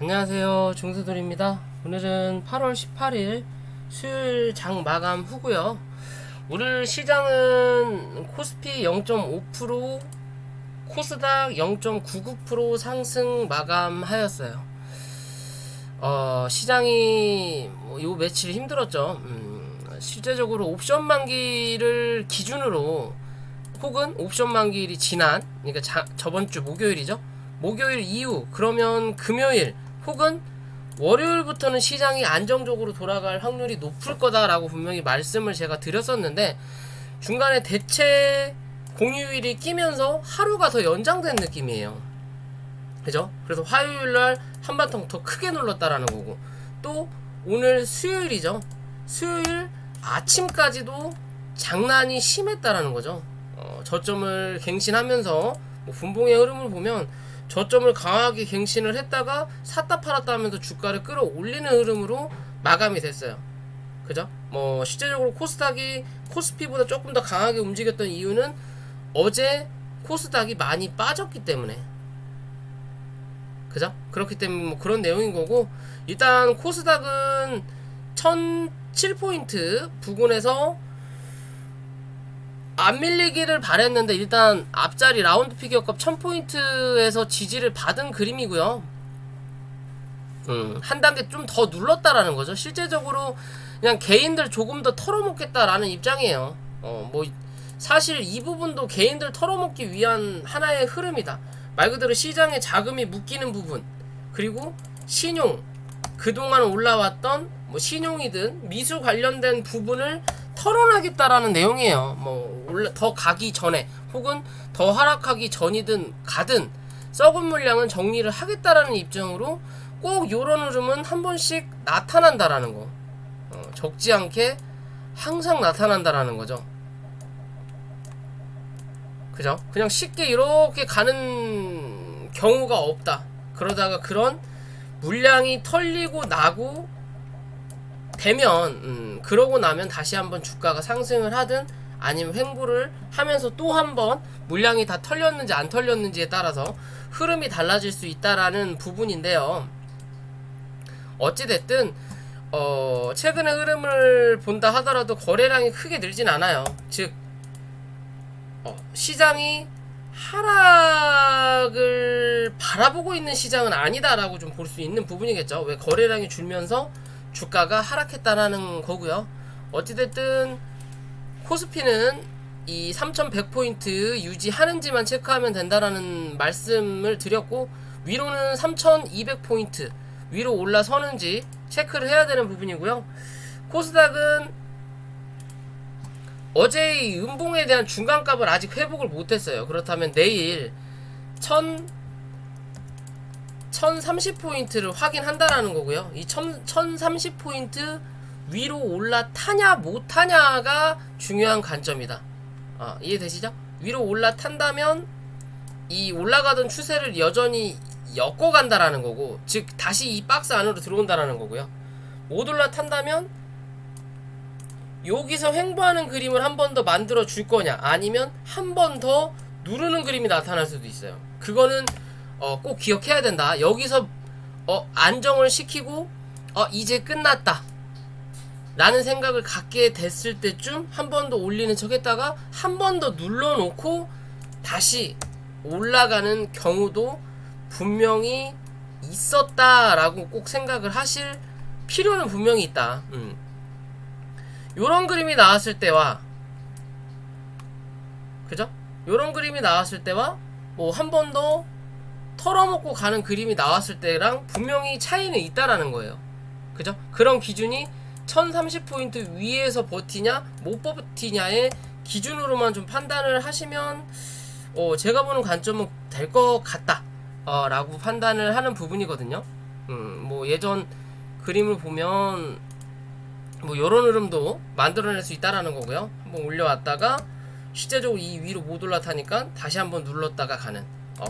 안녕하세요, 중세돌입니다. 오늘은 8월 18일 수요일 장 마감 후고요. 오늘 시장은 코스피 0.5%, 코스닥 0.99% 상승 마감하였어요. 시장이 요 며칠 힘들었죠. 실제적으로 옵션 만기를 기준으로 혹은 옵션 만기일이 지난, 그러니까 저번 주 목요일이죠. 목요일 이후, 그러면 금요일 혹은 월요일부터는 시장이 안정적으로 돌아갈 확률이 높을 거다라고 분명히 말씀을 제가 드렸었는데, 중간에 대체 공휴일이 끼면서 하루가 더 연장된 느낌이에요. 그죠? 그래서 화요일날 한바탕 더 크게 눌렀다라는 거고, 또 오늘 수요일이죠. 수요일 아침까지도 장난이 심했다라는 거죠. 저점을 갱신하면서 분봉의 흐름을 보면 저점을 강하게 갱신을 했다가 샀다 팔았다 하면서 주가를 끌어올리는 흐름으로 마감이 됐어요. 그죠? 실제적으로 코스닥이 코스피보다 조금 더 강하게 움직였던 이유는 어제 코스닥이 많이 빠졌기 때문에, 그죠? 그렇기 때문에 그런 내용인 거고, 일단 코스닥은 1007포인트 부근에서 안 밀리기를 바랬는데 일단 앞자리 라운드 피겨값 1000포인트에서 지지를 받은 그림이고요. 한 단계 좀 더 눌렀다라는 거죠. 실제적으로 그냥 개인들 조금 더 털어먹겠다라는 입장이에요. 사실 이 부분도 개인들 털어먹기 위한 하나의 흐름이다. 말 그대로 시장에 자금이 묶이는 부분, 그리고 신용, 그동안 올라왔던 신용이든 미수 관련된 부분을 털어내겠다라는 내용이에요. 더 가기 전에 혹은 더 하락하기 전이든 가든 썩은 물량은 정리를 하겠다라는 입장으로 꼭 요런 흐름은 한 번씩 나타난다라는 거. 적지 않게 항상 나타난다라는 거죠. 그죠? 그냥 쉽게 이렇게 가는 경우가 없다. 그러다가 그런 물량이 털리고 나고 되면, 그러고 나면 다시 한번 주가가 상승을 하든 아니면 횡보를 하면서 또 한번 물량이 다 털렸는지 안 털렸는지에 따라서 흐름이 달라질 수 있다라는 부분인데요. 어찌됐든 최근의 흐름을 본다 하더라도 거래량이 크게 늘진 않아요. 즉 시장이 하락을 바라보고 있는 시장은 아니다라고 좀 볼 수 있는 부분이겠죠. 왜 거래량이 줄면서 주가가 하락했다라는 거고요. 어찌됐든 코스피는 이 3100포인트 유지하는지만 체크하면 된다라는 말씀을 드렸고, 위로는 3200포인트 위로 올라서는지 체크를 해야 되는 부분이고요. 코스닥은 어제의 음봉에 대한 중간값을 아직 회복을 못했어요. 그렇다면 내일 1030포인트를 확인한다라는 거고요. 이 1030포인트 위로 올라타냐 못타냐가 중요한 관점이다. 이해되시죠? 위로 올라탄다면 이 올라가던 추세를 여전히 엮어간다라는 거고, 즉 다시 이 박스 안으로 들어온다라는 거고요. 못 올라탄다면 여기서 횡보하는 그림을 한 번 더 만들어 줄 거냐, 아니면 한 번 더 누르는 그림이 나타날 수도 있어요. 그거는 꼭 기억해야 된다. 여기서 안정을 시키고 이제 끝났다 라는 생각을 갖게 됐을 때쯤 한 번 더 올리는 척 했다가 한 번 더 눌러놓고 다시 올라가는 경우도 분명히 있었다라고 꼭 생각을 하실 필요는 분명히 있다. 요런 그림이 나왔을 때와, 그죠? 요런 그림이 나왔을 때와 한 번 더 털어먹고 가는 그림이 나왔을 때랑 분명히 차이는 있다라는 거예요. 그죠? 그런 기준이 1030포인트 위에서 버티냐 못 버티냐의 기준으로만 좀 판단을 하시면 제가 보는 관점은 될 것 같다 라고 판단을 하는 부분이거든요. 예전 그림을 보면 요런 흐름도 만들어낼 수 있다라는 거고요. 한번 올려왔다가 실제적으로 이 위로 못 올라타니까 다시 한번 눌렀다가 가는,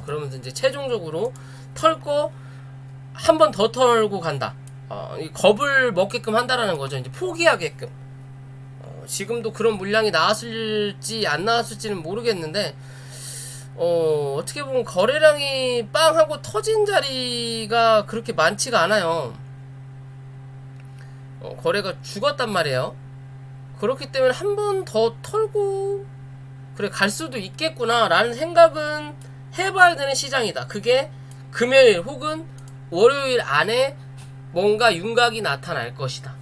그러면서 이제 최종적으로 털고 한 번 더 털고 간다. 겁을 먹게끔 한다라는 거죠. 이제 포기하게끔. 지금도 그런 물량이 나왔을지 안 나왔을지는 모르겠는데, 어떻게 보면 거래량이 빵 하고 터진 자리가 그렇게 많지가 않아요. 거래가 죽었단 말이에요. 그렇기 때문에 한 번 더 털고 그래 갈 수도 있겠구나 라는 생각은 해봐야 되는 시장이다. 그게 금요일 혹은 월요일 안에 뭔가 윤곽이 나타날 것이다.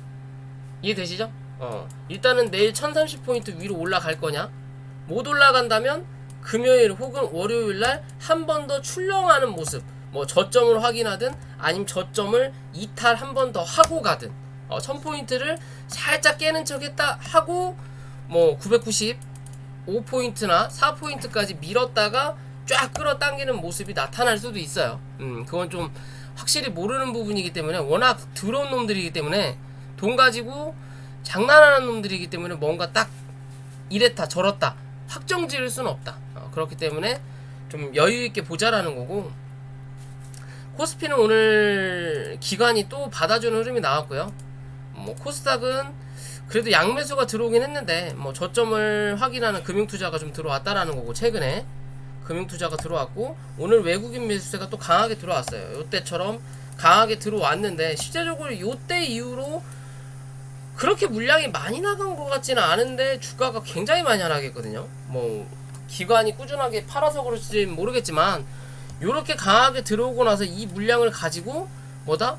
이해되시죠? 일단은 내일 1030포인트 위로 올라갈 거냐? 못 올라간다면 금요일 혹은 월요일날 한 번 더 출렁하는 모습, 뭐 저점을 확인하든 아니면 저점을 이탈 한 번 더 하고 가든 1000포인트를 살짝 깨는 척 했다 하고 뭐 995포인트나 4포인트까지 밀었다가 쫙 끌어당기는 모습이 나타날 수도 있어요. 그건 좀 확실히 모르는 부분이기 때문에 워낙 더러운 놈들이기 때문에 돈 가지고 장난하는 놈들이기 때문에 뭔가 딱 이랬다 저렇다 확정 지을 수는 없다. 그렇기 때문에 좀 여유있게 보자라는 거고, 코스피는 오늘 기관이 또 받아주는 흐름이 나왔고요. 뭐 코스닥은 그래도 양매수가 들어오긴 했는데 뭐 저점을 확인하는 금융투자가 좀 들어왔다라는 거고, 최근에 금융투자가 들어왔고 오늘 외국인 매수세가 또 강하게 들어왔어요. 요때처럼 강하게 들어왔는데 실제적으로 요때 이후로 그렇게 물량이 많이 나간 것 같지는 않은데 주가가 굉장히 많이 하락했거든요. 뭐 기관이 꾸준하게 팔아서 그럴지 모르겠지만 요렇게 강하게 들어오고 나서 이 물량을 가지고 뭐다?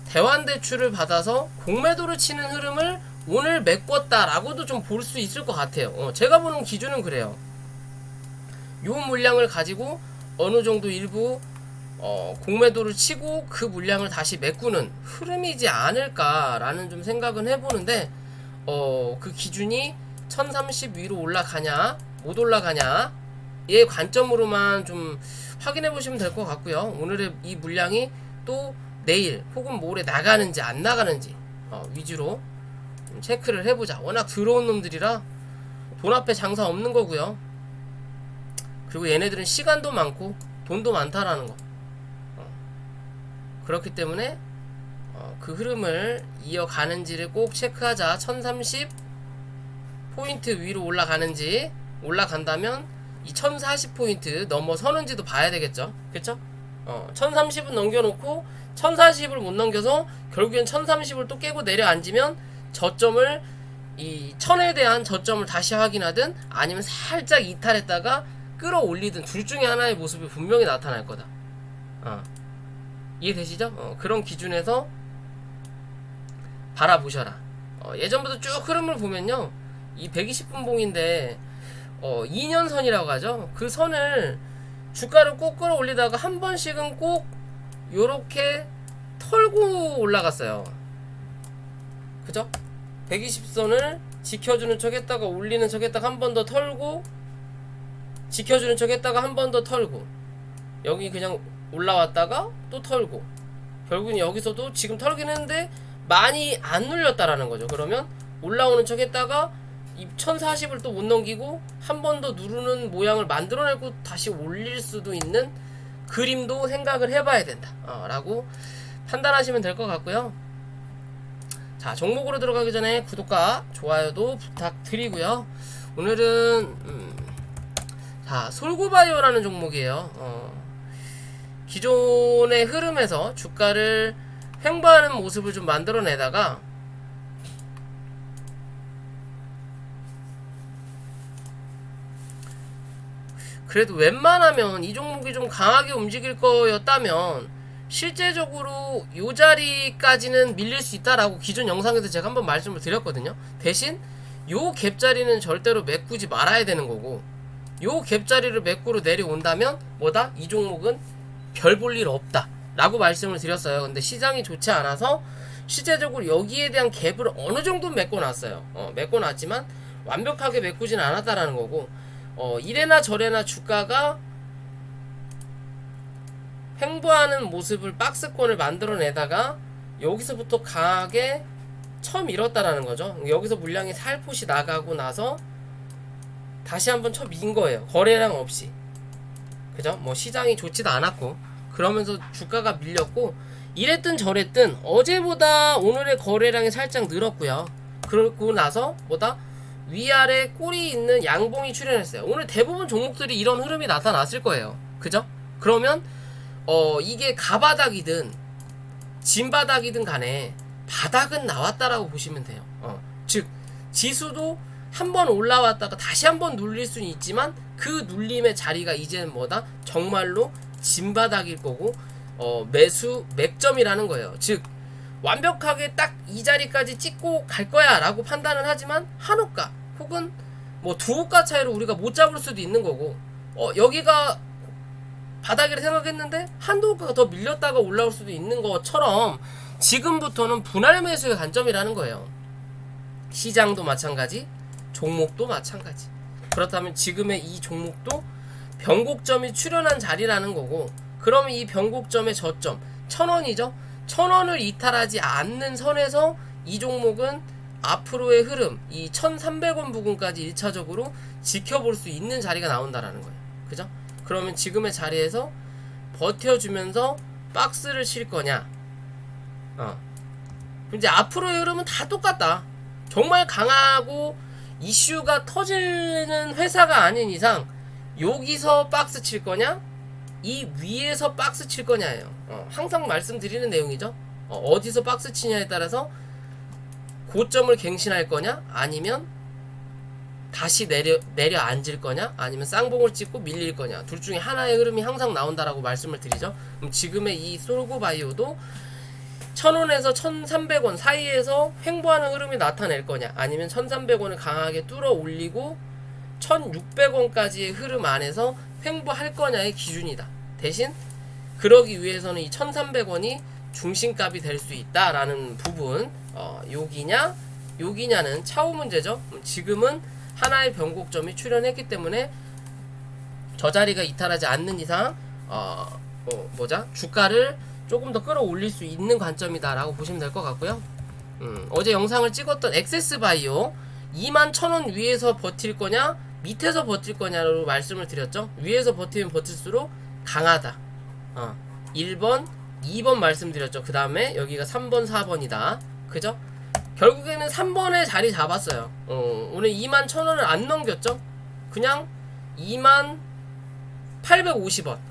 대환대출을 받아서 공매도를 치는 흐름을 오늘 메꿨다라고도 좀 볼 수 있을 것 같아요. 제가 보는 기준은 그래요. 요 물량을 가지고 어느 정도 일부 공매도를 치고 그 물량을 다시 메꾸는 흐름이지 않을까라는 좀 생각은 해보는데, 그 기준이 1030 위로 올라가냐 못 올라가냐 의 관점으로만 좀 확인해 보시면 될 것 같고요. 오늘의 이 물량이 또 내일 혹은 모레 나가는지 안 나가는지 위주로 좀 체크를 해보자. 워낙 더러운 놈들이라 돈 앞에 장사 없는 거고요. 그리고 얘네들은 시간도 많고 돈도 많다라는 거. 그렇기 때문에 그 흐름을 이어가는지를 꼭 체크하자. 1030 포인트 위로 올라가는지, 올라간다면 이 1040포인트 넘어서는지도 봐야 되겠죠. 그쵸? 1030은 넘겨놓고 1040을 못 넘겨서 결국엔 1030을 또 깨고 내려앉으면 저점을 이 1000에 대한 저점을 다시 확인하든 아니면 살짝 이탈했다가 끌어올리든 둘 중에 하나의 모습이 분명히 나타날 거다. 이해되시죠? 그런 기준에서 바라보셔라. 예전부터 쭉 흐름을 보면요, 이 120분 봉인데 2년선이라고 하죠. 그 선을 주가를 꼭 끌어올리다가 한 번씩은 꼭 요렇게 털고 올라갔어요. 그죠? 120선을 지켜주는 척 했다가 올리는 척 했다가 한 번 더 털고 지켜주는 척 했다가 한 번 더 털고 여기 그냥 올라왔다가 또 털고 결국은 여기서도 지금 털긴 했는데 많이 안 눌렸다라는 거죠. 그러면 올라오는 척 했다가 이 1040을 또 못 넘기고 한 번 더 누르는 모양을 만들어내고 다시 올릴 수도 있는 그림도 생각을 해봐야 된다 라고 판단하시면 될 것 같고요. 자, 종목으로 들어가기 전에 구독과 좋아요도 부탁드리고요. 오늘은 자, 솔고바이오라는 종목이에요. 기존의 흐름에서 주가를 횡보하는 모습을 좀 만들어내다가 그래도 웬만하면 이 종목이 좀 강하게 움직일 거였다면 실제적으로 요 자리까지는 밀릴 수 있다라고 기존 영상에서 제가 한번 말씀을 드렸거든요. 대신 요 갭자리는 절대로 메꾸지 말아야 되는 거고, 요 갭자리를 메꾸로 내려온다면 뭐다? 이 종목은 별 볼 일 없다 라고 말씀을 드렸어요. 근데 시장이 좋지 않아서 실제적으로 여기에 대한 갭을 어느 정도 메꿔놨어요. 메꿔놨지만 완벽하게 메꾸진 않았다라는 거고, 이래나 저래나 주가가 횡보하는 모습을 박스권을 만들어내다가 여기서부터 강하게 쳐밀었다라는 거죠. 여기서 물량이 살포시 나가고 나서 다시 한번 쳐민 거예요. 거래량 없이. 그죠? 뭐 시장이 좋지도 않았고 그러면서 주가가 밀렸고, 이랬든 저랬든 어제보다 오늘의 거래량이 살짝 늘었고요. 그러고 나서 뭐다? 위아래 꼴이 있는 양봉이 출현했어요. 오늘 대부분 종목들이 이런 흐름이 나타났을 거예요. 그죠? 그러면 이게 가바닥이든 진바닥이든 간에 바닥은 나왔다라고 보시면 돼요. 즉 지수도 한번 올라왔다가 다시 한번 눌릴 수는 있지만 그 눌림의 자리가 이제는 뭐다? 정말로 진바닥일 거고 매수 맥점이라는 거예요. 즉 완벽하게 딱 이 자리까지 찍고 갈 거야 라고 판단은 하지만 한호가 혹은 뭐 두호가 차이로 우리가 못 잡을 수도 있는 거고 여기가 바닥이라 생각했는데 한두 호가가 더 밀렸다가 올라올 수도 있는 것처럼 지금부터는 분할 매수의 관점이라는 거예요. 시장도 마찬가지, 종목도 마찬가지. 그렇다면 지금의 이 종목도 변곡점이 출현한 자리라는 거고, 그러면 이 변곡점의 저점 1000원이죠. 1000원을 이탈하지 않는 선에서 이 종목은 앞으로의 흐름, 이 1300원 부근까지 1차적으로 지켜볼 수 있는 자리가 나온다라는 거예요. 그죠? 그러면 지금의 자리에서 버텨주면서 박스를 칠 거냐? 이제 앞으로의 흐름은 다 똑같다. 정말 강하고 이슈가 터지는 회사가 아닌 이상 여기서 박스 칠 거냐? 이 위에서 박스 칠 거냐예요. 항상 말씀드리는 내용이죠. 어디서 박스 치냐에 따라서 고점을 갱신할 거냐? 아니면 다시 내려 앉을 거냐? 아니면 쌍봉을 찍고 밀릴 거냐? 둘 중에 하나의 흐름이 항상 나온다라고 말씀을 드리죠. 그럼 지금의 이 솔고바이오도 1000원에서 1300원 사이에서 횡보하는 흐름이 나타낼 거냐? 아니면 1300원을 강하게 뚫어 올리고 1600원까지의 흐름 안에서 횡보할 거냐의 기준이다. 대신 그러기 위해서는 이 1300원이 중심값이 될 수 있다라는 부분, 여기냐는 차후 문제죠. 지금은 하나의 변곡점이 출현했기 때문에 저 자리가 이탈하지 않는 이상 주가를 조금 더 끌어올릴 수 있는 관점이다라고 보시면 될 것 같고요. 어제 영상을 찍었던 액세스바이오 21,000원 위에서 버틸 거냐 밑에서 버틸 거냐로 말씀을 드렸죠. 위에서 버티면 버틸수록 강하다. 1번 2번 말씀드렸죠. 그 다음에 여기가 3번 4번이다. 그죠? 결국에는 3번에 자리 잡았어요. 오늘 21,000원을 안 넘겼죠. 그냥 2850원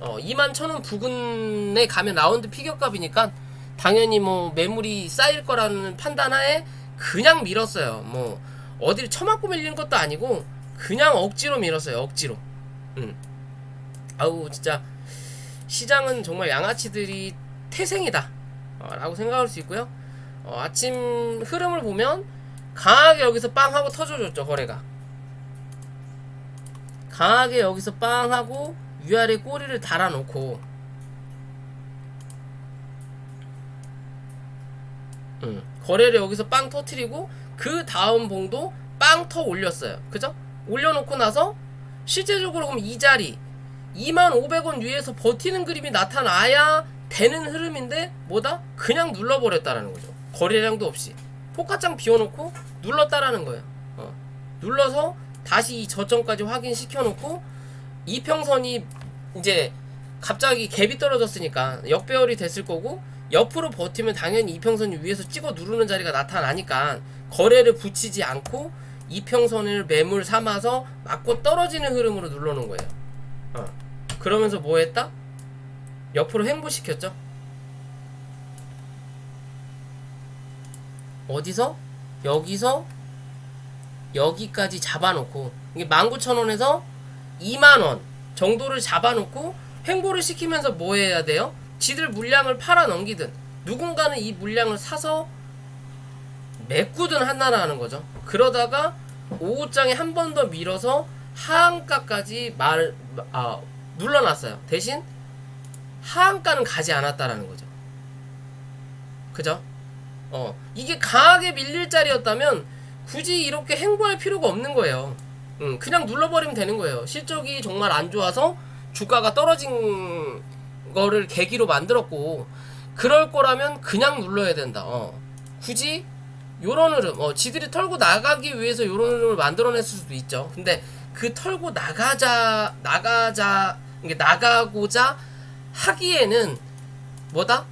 21,000원 부근에 가면 라운드 피겨값이니까 당연히 뭐 매물이 쌓일 거라는 판단하에 그냥 밀었어요. 뭐 어디를 쳐맞고 밀린 것도 아니고 그냥 억지로 밀었어요. 억지로. 아우 진짜 시장은 정말 양아치들이 태생이다 라고 생각할 수 있고요. 아침 흐름을 보면 강하게 여기서 빵 하고 터져줬죠. 거래가 강하게 여기서 빵 하고 위아래 꼬리를 달아놓고 거래를 여기서 빵 터트리고 그 다음 봉도 빵 터 올렸어요. 그죠? 올려놓고 나서 실제적으로 그럼 이 자리 2500원 위에서 버티는 그림이 나타나야 되는 흐름인데 뭐다? 그냥 눌러버렸다라는 거죠. 거래량도 없이 포카장 비워놓고 눌렀다라는 거예요. 눌러서 다시 이 저점까지 확인시켜놓고 이평선이 이제 갑자기 갭이 떨어졌으니까 역배열이 됐을 거고 옆으로 버티면 당연히 이평선이 위에서 찍어 누르는 자리가 나타나니까 거래를 붙이지 않고 이평선을 매물 삼아서 맞고 떨어지는 흐름으로 눌러놓은 거예요. 그러면서 뭐 했다? 옆으로 횡보시켰죠. 어디서? 여기서 여기까지 잡아놓고 이게 19,000원에서 20,000원 정도를 잡아놓고 횡보를 시키면서 뭐 해야 돼요? 지들 물량을 팔아 넘기든 누군가는 이 물량을 사서 메꾸든 한다라는 거죠. 그러다가 오후장에 한 번 더 밀어서 하한가까지 눌러놨어요. 대신 하한가는 가지 않았다라는 거죠. 그죠? 이게 강하게 밀릴 자리였다면 굳이 이렇게 횡보할 필요가 없는 거예요. 그냥 눌러버리면 되는 거예요. 실적이 정말 안 좋아서 주가가 떨어진 거를 계기로 만들었고 그럴 거라면 그냥 눌러야 된다. 굳이 요런 흐름, 지들이 털고 나가기 위해서 요런 흐름을 만들어냈을 수도 있죠. 근데 그 털고 나가고자 하기에는 뭐다?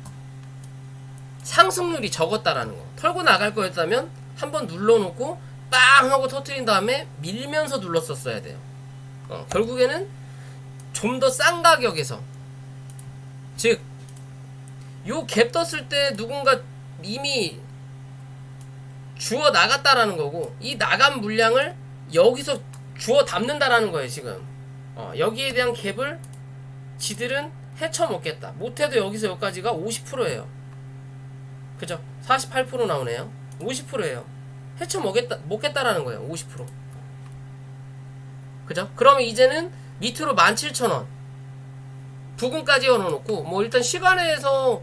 상승률이 적었다라는 거. 털고 나갈 거였다면 한번 눌러놓고 빵 하고 터트린 다음에 밀면서 눌렀었어야 돼요. 결국에는 좀 더 싼 가격에서, 즉 요 갭 떴을 때 누군가 이미 주워 나갔다라는 거고, 이 나간 물량을 여기서 주워 담는다라는 거예요 지금. 여기에 대한 갭을 지들은 헤쳐먹겠다. 못해도 여기서 여기까지가 50%예요 그죠? 48% 나오네요. 50%예요. 먹겠다라는 거예요. 50%. 그죠? 그러면 이제는 밑으로 17,000원 부근까지 열어놓고, 뭐 일단 시간에서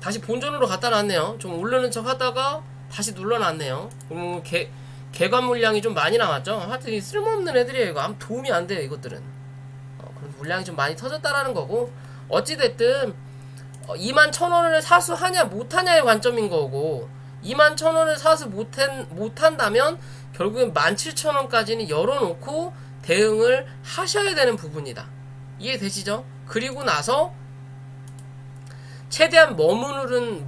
다시 본전으로 갖다 놨네요. 좀 오르는 척 하다가 다시 눌러놨네요. 개관 물량이 좀 많이 남았죠. 하여튼 쓸모없는 애들이에요. 이거 아무 도움이 안 돼요 이것들은. 그래서 물량이 좀 많이 터졌다라는 거고, 어찌됐든 21,000원을 사수하냐 못하냐의 관점인 거고, 21,000원을 사수 못한다면 결국엔 17,000원까지는 열어놓고 대응을 하셔야 되는 부분이다. 이해되시죠? 그리고 나서 최대한 머무르는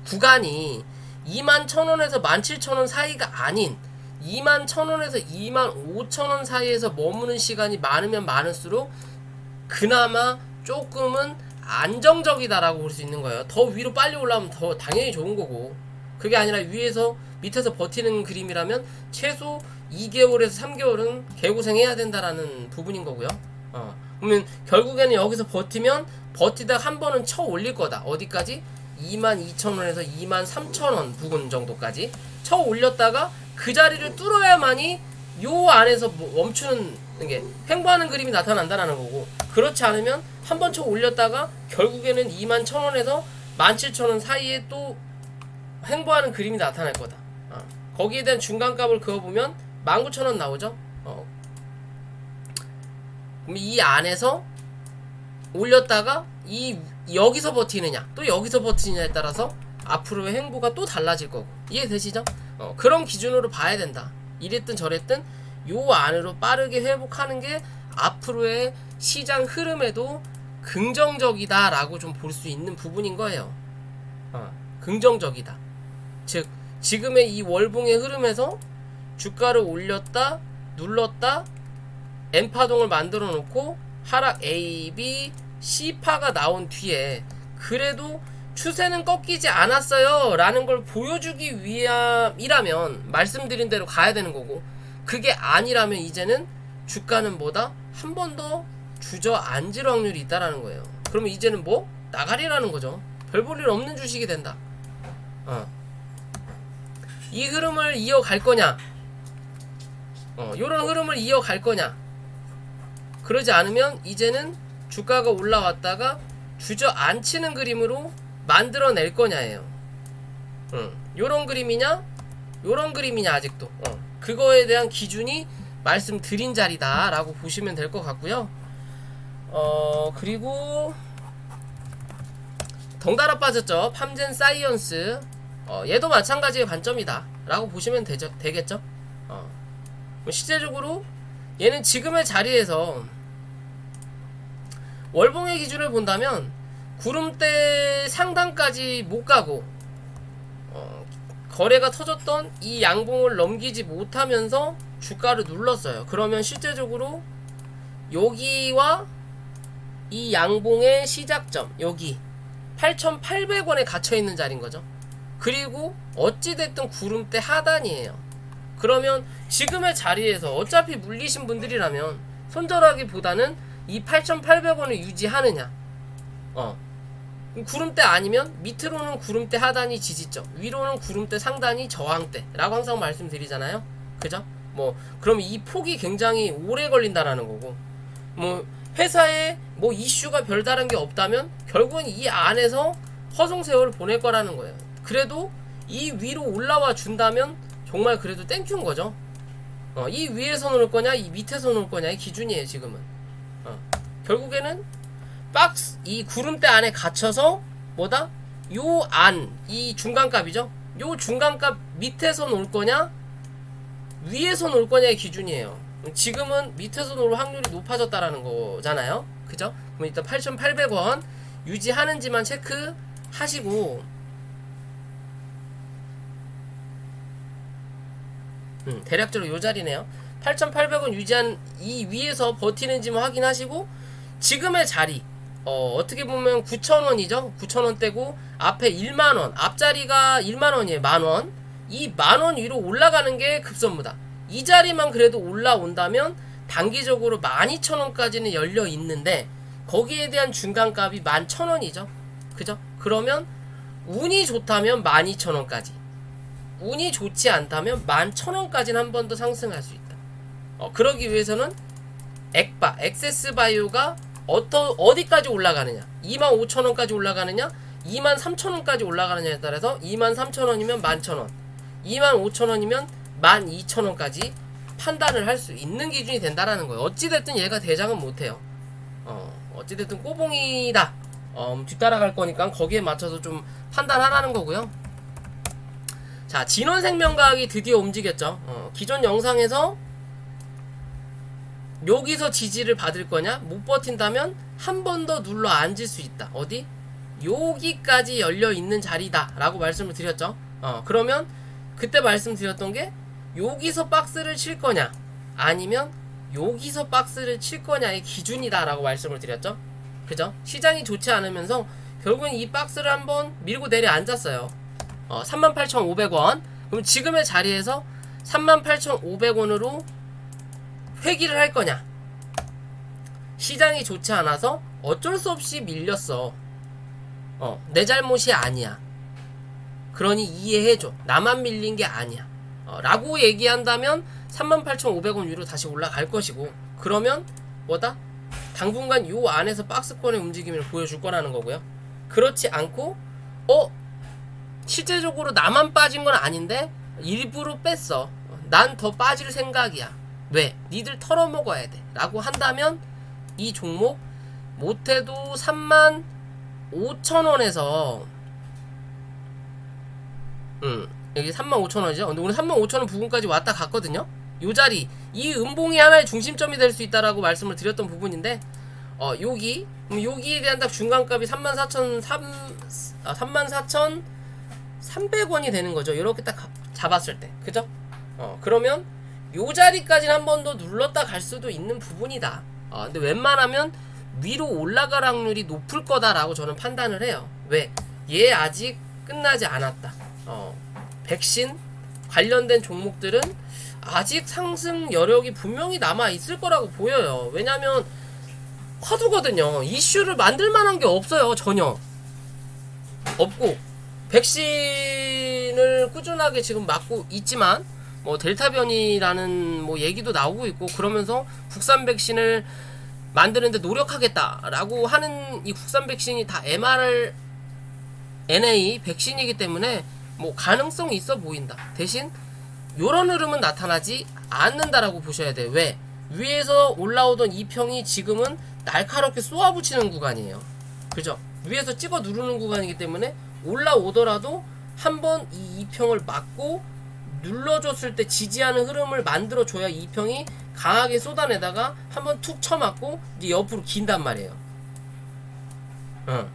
구간이 21,000원에서 17,000원 사이가 아닌 21,000원에서 25,000원 사이에서 머무는 시간이 많으면 많을수록 그나마 조금은 안정적이다라고 볼 수 있는 거예요. 더 위로 빨리 올라오면 더 당연히 좋은 거고, 그게 아니라 밑에서 버티는 그림이라면 최소 2개월에서 3개월은 개고생해야 된다라는 부분인 거고요. 그러면 결국에는 여기서 버티다 한 번은 쳐 올릴 거다. 어디까지? 22,000원에서 23,000원 부근 정도까지 쳐 올렸다가 그 자리를 뚫어야만이 요 안에서 멈추는 게 횡보하는 그림이 나타난다는 거고, 그렇지 않으면 한 번 쳐 올렸다가 결국에는 21,000원에서 17,000원 사이에 또 횡보하는 그림이 나타날 거다. 거기에 대한 중간값을 그어보면 19,000원 나오죠. 그럼 이 안에서 올렸다가 여기서 버티느냐 또 여기서 버티느냐에 따라서 앞으로의 행보가 또 달라질 거고, 이해되시죠? 그런 기준으로 봐야 된다. 이랬든 저랬든 요 안으로 빠르게 회복하는 게 앞으로의 시장 흐름에도 긍정적이다 라고 좀 볼 수 있는 부분인 거예요. 긍정적이다. 즉 지금의 이 월봉의 흐름에서 주가를 올렸다 눌렀다 M파동을 만들어 놓고 하락 A, B, C파가 나온 뒤에 그래도 추세는 꺾이지 않았어요 라는 걸 보여주기 위함이라면 말씀드린 대로 가야 되는 거고, 그게 아니라면 이제는 주가는 뭐다? 한 번 더 주저앉을 확률이 있다라는 거예요. 그러면 이제는 뭐? 나가리라는 거죠. 별 볼 일 없는 주식이 된다. 이 흐름을 이어갈 거냐, 요런 흐름을 이어갈 거냐. 그러지 않으면 이제는 주가가 올라왔다가 주저앉히는 그림으로 만들어낼 거냐예요. 요런 그림이냐 요런 그림이냐 아직도 그거에 대한 기준이 말씀드린 자리다 라고 보시면 될 것 같고요. 그리고 덩달아 빠졌죠. 팜젠 사이언스, 얘도 마찬가지의 관점이다 라고 보시면 되겠죠. 실제적으로 얘는 지금의 자리에서 월봉의 기준을 본다면 구름대 상단까지 못 가고 거래가 터졌던 이 양봉을 넘기지 못하면서 주가를 눌렀어요. 그러면 실제적으로 여기와 이 양봉의 시작점 여기 8,800원에 갇혀있는 자리인 거죠. 그리고 어찌됐든 구름대 하단이에요. 그러면 지금의 자리에서 어차피 물리신 분들이라면 손절하기보다는 이 8,800원을 유지하느냐, 구름대 아니면 밑으로는 구름대 하단이 지지점, 위로는 구름대 상단이 저항대 라고 항상 말씀드리잖아요. 그죠? 그럼 이 폭이 굉장히 오래 걸린다라는 거고, 회사에 이슈가 별다른 게 없다면 결국은 이 안에서 허송세월을 보낼 거라는 거예요. 그래도 이 위로 올라와 준다면 정말 그래도 땡큐인 거죠. 이 위에서 놓을 거냐 이 밑에서 놓을 거냐의 기준이에요 지금은. 결국에는 이 구름대 안에 갇혀서 뭐다? 요 안, 이 중간값이죠. 요 중간값 밑에서 놓을 거냐 위에서 놓을 거냐의 기준이에요. 지금은 밑에서 놓을 확률이 높아졌다라는 거잖아요. 그죠? 그럼 일단 8,800원 유지하는지만 체크하시고, 대략적으로 요 자리네요. 8,800원 유지한 이 위에서 버티는지 뭐 확인하시고 지금의 자리 어떻게 보면 9,000원이죠. 9,000원대고 앞에 1만원 앞자리가 1만원이에요. 만원 이 만원 위로 올라가는 게 급선무다. 이 자리만 그래도 올라온다면 단기적으로 12,000원까지는 열려 있는데 거기에 대한 중간값이 11,000원이죠. 그죠? 그러면 운이 좋다면 12,000원까지 운이 좋지 않다면 11,000원까지는 한 번 더 상승할 수 있다. 그러기 위해서는 액세스바이오가 어디까지 올라가느냐 25,000원까지 올라가느냐 23,000원까지 올라가느냐에 따라서 23,000원이면 11,000원 25,000원이면 12,000원까지 판단을 할 수 있는 기준이 된다라는 거예요. 어찌됐든 얘가 대장은 못해요. 어찌됐든 꼬봉이다. 뒤따라갈 거니까 거기에 맞춰서 좀 판단하라는 거고요. 자, 진원생명과학이 드디어 움직였죠. 기존 영상에서 여기서 지지를 받을 거냐? 못 버틴다면 한 번 더 눌러 앉을 수 있다. 어디? 여기까지 열려 있는 자리다 라고 말씀을 드렸죠. 그러면 그때 말씀드렸던 게 여기서 박스를 칠 거냐 아니면 여기서 박스를 칠 거냐의 기준이다 라고 말씀을 드렸죠. 그죠? 시장이 좋지 않으면서 결국은 이 박스를 한번 밀고 내려앉았어요. 38,500원. 그럼 지금의 자리에서 38,500원으로 회귀를 할 거냐? 시장이 좋지 않아서 어쩔 수 없이 밀렸어. 내 잘못이 아니야. 그러니 이해해줘. 나만 밀린 게 아니야. 라고 얘기한다면 38,500원 위로 다시 올라갈 것이고, 그러면 뭐다? 당분간 요 안에서 박스권의 움직임을 보여줄 거라는 거고요. 그렇지 않고 실제적으로 나만 빠진 건 아닌데 일부러 뺐어. 난 더 빠질 생각이야. 왜? 니들 털어먹어야 돼 라고 한다면 이 종목 못해도 35,000원에서 여기 35,000원이죠. 근데 오늘 35,000원 부근까지 왔다 갔거든요. 요 자리, 이 음봉이 하나의 중심점이 될 수 있다라고 말씀을 드렸던 부분인데, 여기에 대한 딱 중간값이 34,300원이 되는 거죠. 이렇게 딱 잡았을 때. 그죠? 그러면 요 자리까지는 한 번 더 눌렀다 갈 수도 있는 부분이다. 근데 웬만하면 위로 올라갈 확률이 높을 거다라고 저는 판단을 해요. 왜? 얘 아직 끝나지 않았다. 백신 관련된 종목들은 아직 상승 여력이 분명히 남아 있을 거라고 보여요. 왜냐면 화두거든요. 이슈를 만들 만한 게 없어요. 전혀 없고, 백신을 꾸준하게 지금 맞고 있지만 뭐 델타 변이라는 뭐 얘기도 나오고 있고, 그러면서 국산 백신을 만드는데 노력하겠다라고 하는 이 국산 백신이 다 mRNA 백신이기 때문에 뭐 가능성이 있어 보인다. 대신 요런 흐름은 나타나지 않는다라고 보셔야 돼요. 왜? 위에서 올라오던 이평이 지금은 날카롭게 쏘아붙이는 구간이에요. 그죠? 위에서 찍어 누르는 구간이기 때문에 올라오더라도 한번 이 이평을 막고 눌러줬을 때 지지하는 흐름을 만들어줘야 이평이 강하게 쏟아내다가 한번 툭 쳐맞고 이제 옆으로 긴단 말이에요.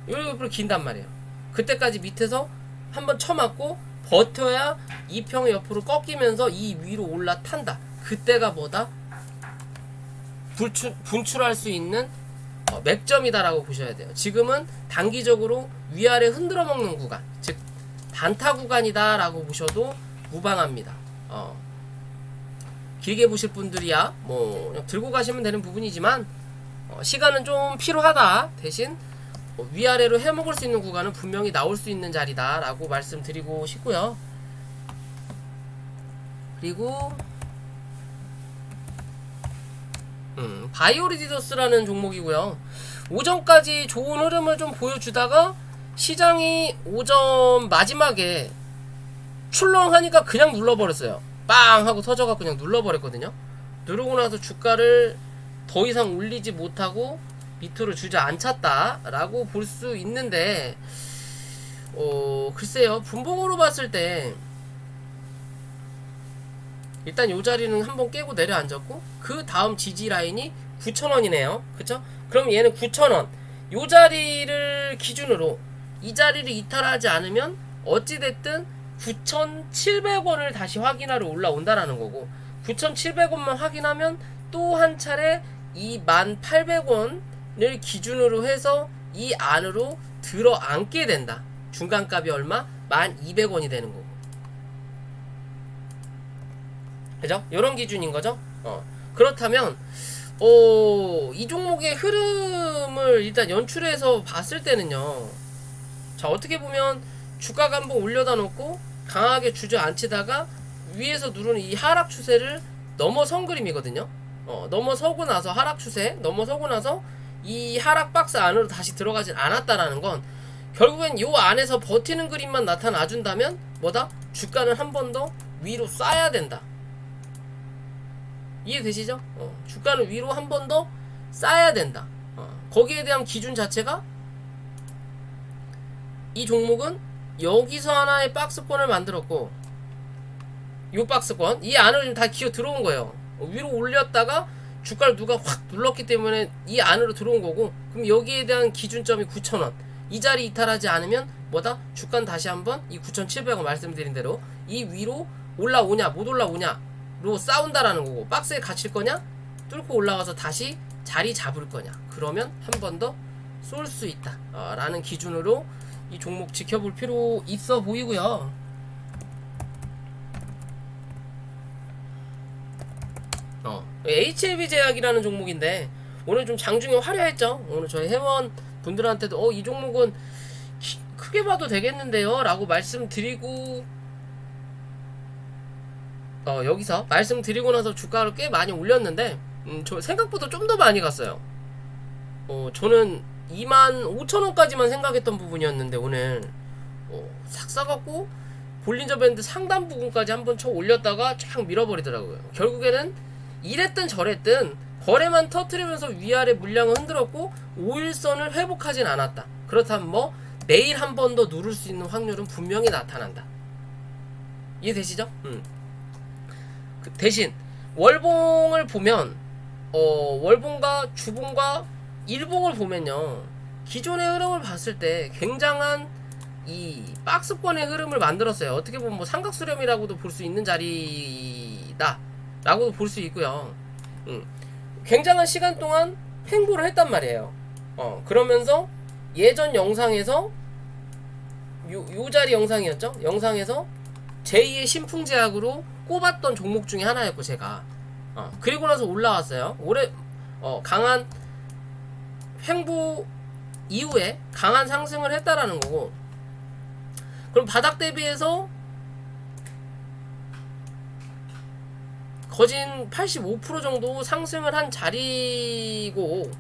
옆으로 긴단 말이에요. 그때까지 밑에서 한번 쳐맞고 버텨야 이평의 옆으로 꺾이면서 이 위로 올라탄다. 그때가 뭐다? 분출할 수 있는 맥점이다라고 보셔야 돼요. 지금은 단기적으로 위아래 흔들어 먹는 구간, 즉 단타 구간이다라고 보셔도 무방합니다. 길게 보실 분들이야 뭐 그냥 들고 가시면 되는 부분이지만 시간은 좀 필요하다. 대신 위아래로 해먹을 수 있는 구간은 분명히 나올 수 있는 자리다 라고 말씀드리고 싶고요. 그리고 바이오리디더스라는 종목이고요. 오전까지 좋은 흐름을 좀 보여주다가 시장이 오전 마지막에 출렁하니까 그냥 눌러버렸어요. 빵 하고 터져갖고 그냥 눌러버렸거든요. 누르고 나서 주가를 더 이상 올리지 못하고 밑으로 주저앉혔다 라고 볼 수 있는데, 글쎄요, 분봉으로 봤을 때 일단 요 자리는 한번 깨고 내려앉았고, 그 다음 지지 라인이 9,000원이네요. 그쵸? 그럼 얘는 9,000원 요 자리를 기준으로 이 자리를 이탈하지 않으면 어찌됐든 9,700원을 다시 확인하러 올라온다라는 거고, 9,700원만 확인하면 또 한 차례 이 1,800원을 기준으로 해서 이 안으로 들어앉게 된다. 중간값이 얼마? 1,200원이 되는 거고. 그죠? 요런 기준인 거죠? 그렇다면 이 종목의 흐름을 일단 연출해서 봤을 때는요, 자, 어떻게 보면 주가가 한번 올려다 놓고 강하게 주저앉히다가 위에서 누르는 이 하락 추세를 넘어선 그림이거든요. 넘어서고 나서 하락 추세 넘어서고 나서 이 하락 박스 안으로 다시 들어가진 않았다라는 건, 결국엔 요 안에서 버티는 그림만 나타나 준다면 뭐다? 주가는 한 번 더 위로 쏴야 된다. 이해되시죠? 주가는 위로 한 번 더 쏴야 된다. 거기에 대한 기준 자체가, 이 종목은 여기서 하나의 박스권을 만들었고, 요 박스권 이 안으로 지금 다 기어 들어온 거예요. 위로 올렸다가 주가를 누가 확 눌렀기 때문에 이 안으로 들어온 거고, 그럼 여기에 대한 기준점이 9,000원. 이 자리 이탈하지 않으면 뭐다? 주가는 다시 한번 이 9,700원 말씀드린 대로 이 위로 올라오냐 못 올라오냐로 싸운다라는 거고, 박스에 갇힐 거냐 뚫고 올라와서 다시 자리 잡을 거냐, 그러면 한 번 더 쏠 수 있다 라는 기준으로 이 종목 지켜볼 필요 있어 보이고요. HLB 제약이라는 종목인데 오늘 좀 장중에 화려했죠. 오늘 저희 회원 분들한테도 이 종목은 크게 봐도 되겠는데요 라고 말씀드리고, 여기서 말씀드리고 나서 주가를 꽤 많이 올렸는데, 저 생각보다 좀 더 많이 갔어요. 저는 25,000원까지만 생각했던 부분이었는데 오늘 싹 싸갖고 볼린저 밴드 상단 부분까지 한번 쳐 올렸다가 쫙 밀어버리더라고요. 결국에는 이랬든 저랬든 거래만 터트리면서 위아래 물량을 흔들었고 5일선을 회복하진 않았다. 그렇다면 뭐 내일 한 번 더 누를 수 있는 확률은 분명히 나타난다. 이해되시죠? 대신 월봉을 보면 월봉과 주봉과 일봉을 보면요, 기존의 흐름을 봤을 때 굉장한 이 박스권의 흐름을 만들었어요. 어떻게 보면 뭐 삼각수렴이라고도 볼 수 있는 자리다 라고도 볼 수 있고요. 굉장한 시간 동안 횡보를 했단 말이에요. 그러면서 예전 영상에서 요 자리 영상이었죠. 영상에서 제2의 신풍제약으로 꼽았던 종목 중에 하나였고, 제가 그리고 나서 올라왔어요. 올해 강한 횡보 이후에 강한 상승을 했다라는 거고, 그럼 바닥 대비해서 거진 85% 정도 상승을 한 자리고,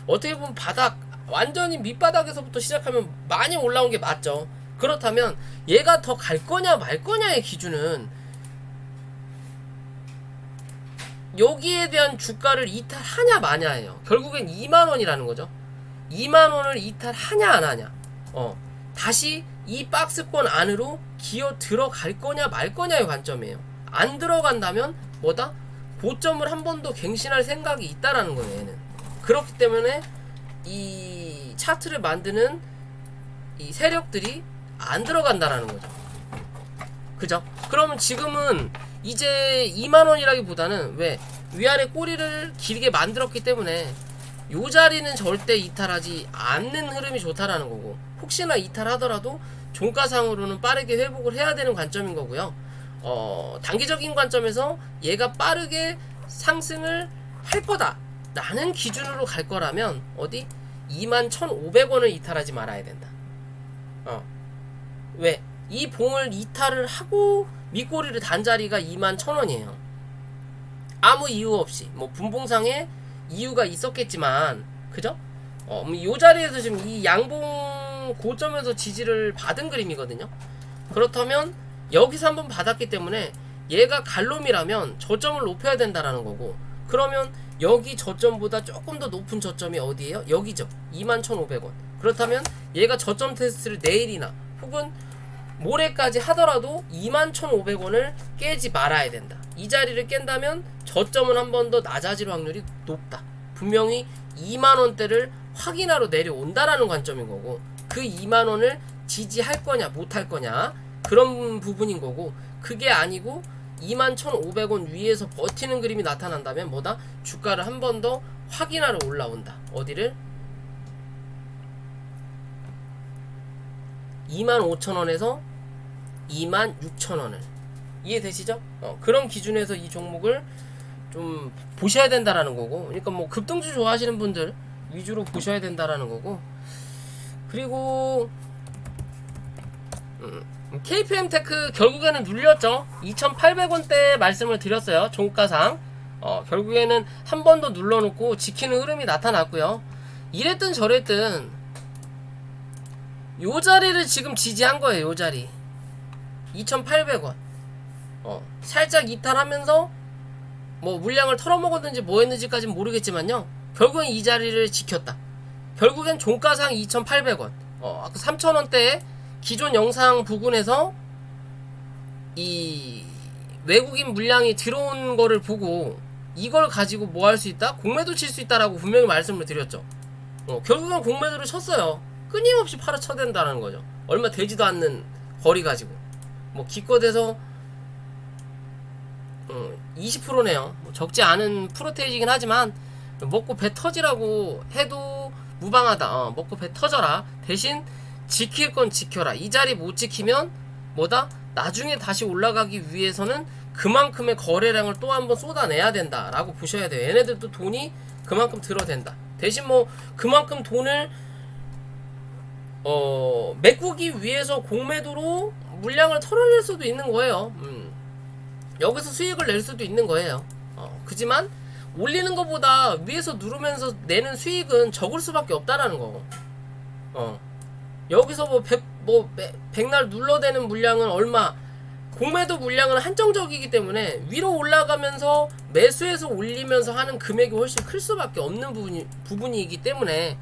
어떻게 보면 바닥 완전히 밑바닥에서부터 시작하면 많이 올라온 게 맞죠. 그렇다면 얘가 더 갈 거냐 말 거냐의 기준은 여기에 대한 주가를 이탈하냐 마냐예요. 결국엔 2만원이라는 거죠. 2만원을 이탈하냐 안 하냐, 다시 이 박스권 안으로 기어 들어갈 거냐 말 거냐의 관점이에요. 안 들어간다면 뭐다? 고점을 한 번 더 갱신할 생각이 있다라는 거예요, 얘는. 그렇기 때문에 이 차트를 만드는 이 세력들이 안 들어간다라는 거죠. 그죠? 그러면 지금은 이제 2만원이라기보다는 왜? 위아래 꼬리를 길게 만들었기 때문에 요 자리는 절대 이탈하지 않는 흐름이 좋다라는 거고, 혹시나 이탈하더라도 종가상으로는 빠르게 회복을 해야 되는 관점인 거고요. 단기적인 관점에서 얘가 빠르게 상승을 할 거다 라는 기준으로 갈 거라면 어디? 21,500원을 이탈하지 말아야 된다. 왜? 이 봉을 이탈을 하고 밑꼬리를 단 자리가 21,000원이에요. 아무 이유 없이, 뭐 분봉상에 이유가 있었겠지만, 그죠? 이 자리에서 지금 이 양봉 고점에서 지지를 받은 그림이거든요. 그렇다면 여기서 한번 받았기 때문에 얘가 갈놈이라면 저점을 높여야 된다라는 거고, 그러면 여기 저점보다 조금 더 높은 저점이 어디예요? 여기죠. 21,500원. 그렇다면 얘가 저점 테스트를 내일이나 혹은 모레까지 하더라도 21,500원을 깨지 말아야 된다. 이 자리를 깬다면 저점은 한 번 더 낮아질 확률이 높다. 분명히 2만원대를 확인하러 내려온다라는 관점인 거고, 그 2만원을 지지할 거냐 못 할 거냐, 그런 부분인 거고, 그게 아니고 21,500원 위에서 버티는 그림이 나타난다면 뭐다? 주가를 한 번 더 확인하러 올라온다. 어디를? 25,000원에서 26,000원을. 이해되시죠? 그런 기준에서 이 종목을 좀 보셔야 된다라는 거고, 그러니까 뭐 급등주 좋아하시는 분들 위주로 보셔야 된다라는 거고. 그리고 KPM테크 결국에는 눌렸죠. 2,800원대 말씀을 드렸어요. 종가상 결국에는 한 번 더 눌러놓고 지키는 흐름이 나타났고요. 이랬든 저랬든 요 자리를 지금 지지한 거예요. 요 자리 2,800원. 살짝 이탈하면서 뭐 물량을 털어먹었는지 뭐 했는지까지는 모르겠지만요, 결국엔 이 자리를 지켰다. 결국엔 종가상 2,800원, 아까 3,000원대에 기존 영상 부근에서 이 외국인 물량이 들어온 거를 보고 이걸 가지고 뭐 할 수 있다? 공매도 칠 수 있다라고 분명히 말씀을 드렸죠. 결국엔 공매도를 쳤어요. 끊임없이 팔아쳐댄다는 거죠. 얼마 되지도 않는 거리 가지고. 뭐 기껏해서 20%네요. 뭐 적지 않은 프로테이지긴 하지만 먹고 배 터지라고 해도 무방하다. 먹고 배 터져라. 대신 지킬 건 지켜라. 이 자리 못 지키면 뭐다? 나중에 다시 올라가기 위해서는 그만큼의 거래량을 또 한번 쏟아내야 된다 라고 보셔야 돼요. 얘네들도 돈이 그만큼 들어댄다. 대신 뭐 그만큼 돈을 메꾸기 위해서 공매도로 물량을 털어낼 수도 있는 거예요. 여기서 수익을 낼 수도 있는 거예요. 그지만 올리는 것보다 위에서 누르면서 내는 수익은 적을 수밖에 없다라는 거. 여기서 뭐 백날 눌러대는 물량은 얼마, 공매도 물량은 한정적이기 때문에 위로 올라가면서 매수해서 올리면서 하는 금액이 훨씬 클 수밖에 없는 부분이기 때문에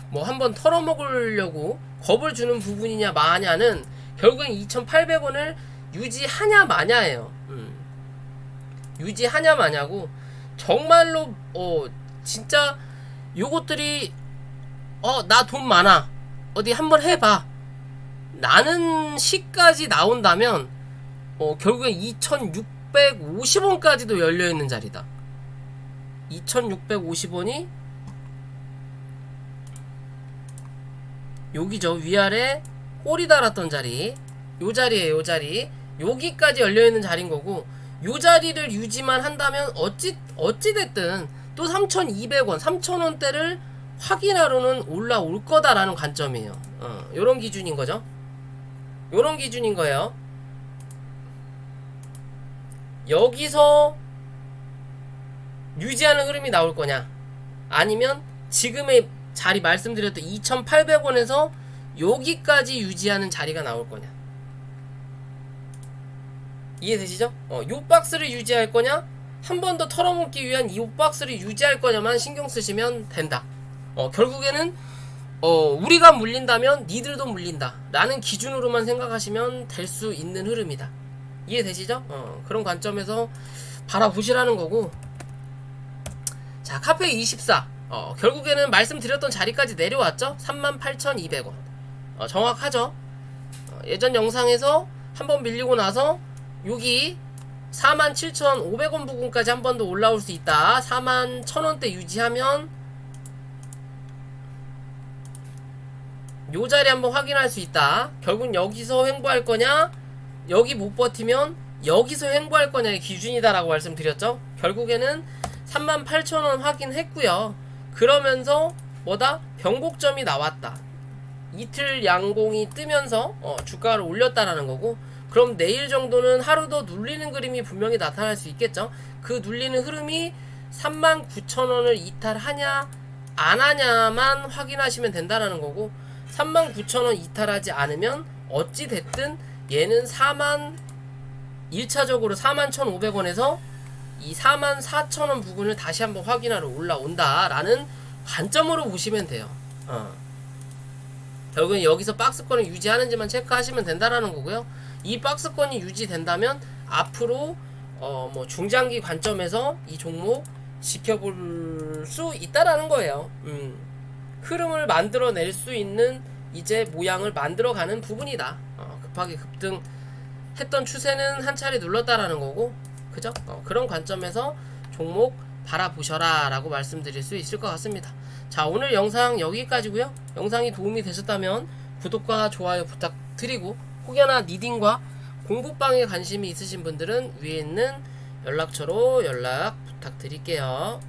뭐 한번 털어먹으려고 겁을 주는 부분이냐 마냐는 결국엔 2,800원을 유지하냐 마냐예요. 유지하냐 마냐고. 정말로 진짜 요것들이 나 돈 많아, 어디 한번 해봐 나는 시까지 나온다면 결국엔 2,650원까지도 열려있는 자리다. 2,650원이 여기죠. 위아래 꼬리 달았던 자리, 요 자리에요. 요 자리 여기까지 열려있는 자리인 거고, 요 자리를 유지만 한다면 어찌됐든 또 3,200원 3,000원대를 확인하러는 올라올 거다라는 관점이에요. 요런 기준인 거죠. 요런 기준인 거예요. 여기서 유지하는 흐름이 나올 거냐, 아니면 지금의 자리 말씀드렸던 2,800원에서 여기까지 유지하는 자리가 나올 거냐. 이해되시죠? 요 박스를 유지할 거냐, 한 번 더 털어먹기 위한 이 박스를 유지할 거냐만 신경 쓰시면 된다. 결국에는 우리가 물린다면 니들도 물린다 라는 기준으로만 생각하시면 될 수 있는 흐름이다. 이해되시죠? 그런 관점에서 바라보시라는 거고. 자, 카페24 결국에는 말씀드렸던 자리까지 내려왔죠. 38,200원 정확하죠. 예전 영상에서 한번 밀리고 나서 여기 47,500원 부근까지 한 번 더 올라올 수 있다. 41,000원대 유지하면 요 자리 한번 확인할 수 있다. 결국 여기서 횡보할 거냐, 여기 못 버티면 여기서 횡보할 거냐의 기준이다라고 말씀드렸죠. 결국에는 38,000원 확인했고요. 그러면서 뭐다? 변곡점이 나왔다. 이틀 양봉이 뜨면서 주가를 올렸다라는 거고, 그럼 내일 정도는 하루 더 눌리는 그림이 분명히 나타날 수 있겠죠. 그 눌리는 흐름이 39,000원을 이탈하냐 안 하냐만 확인하시면 된다라는 거고, 39,000원 이탈하지 않으면 어찌 됐든 얘는 1차적으로 41,500원에서 이 44,000원 부근을 다시 한번 확인하러 올라온다 라는 관점으로 보시면 돼요. 결국엔 여기서 박스권을 유지하는지만 체크하시면 된다라는 거고요. 이 박스권이 유지된다면 앞으로 뭐 중장기 관점에서 이 종목 지켜볼 수 있다라는 거예요. 흐름을 만들어낼 수 있는 이제 모양을 만들어가는 부분이다. 급하게 급등 했던 추세는 한 차례 눌렀다라는 거고, 그죠? 그런 관점에서 종목 바라보셔라 라고 말씀드릴 수 있을 것 같습니다. 자, 오늘 영상 여기까지고요. 영상이 도움이 되셨다면 구독과 좋아요 부탁드리고, 혹여나 니딩과 공부방에 관심이 있으신 분들은 위에 있는 연락처로 연락 부탁드릴게요.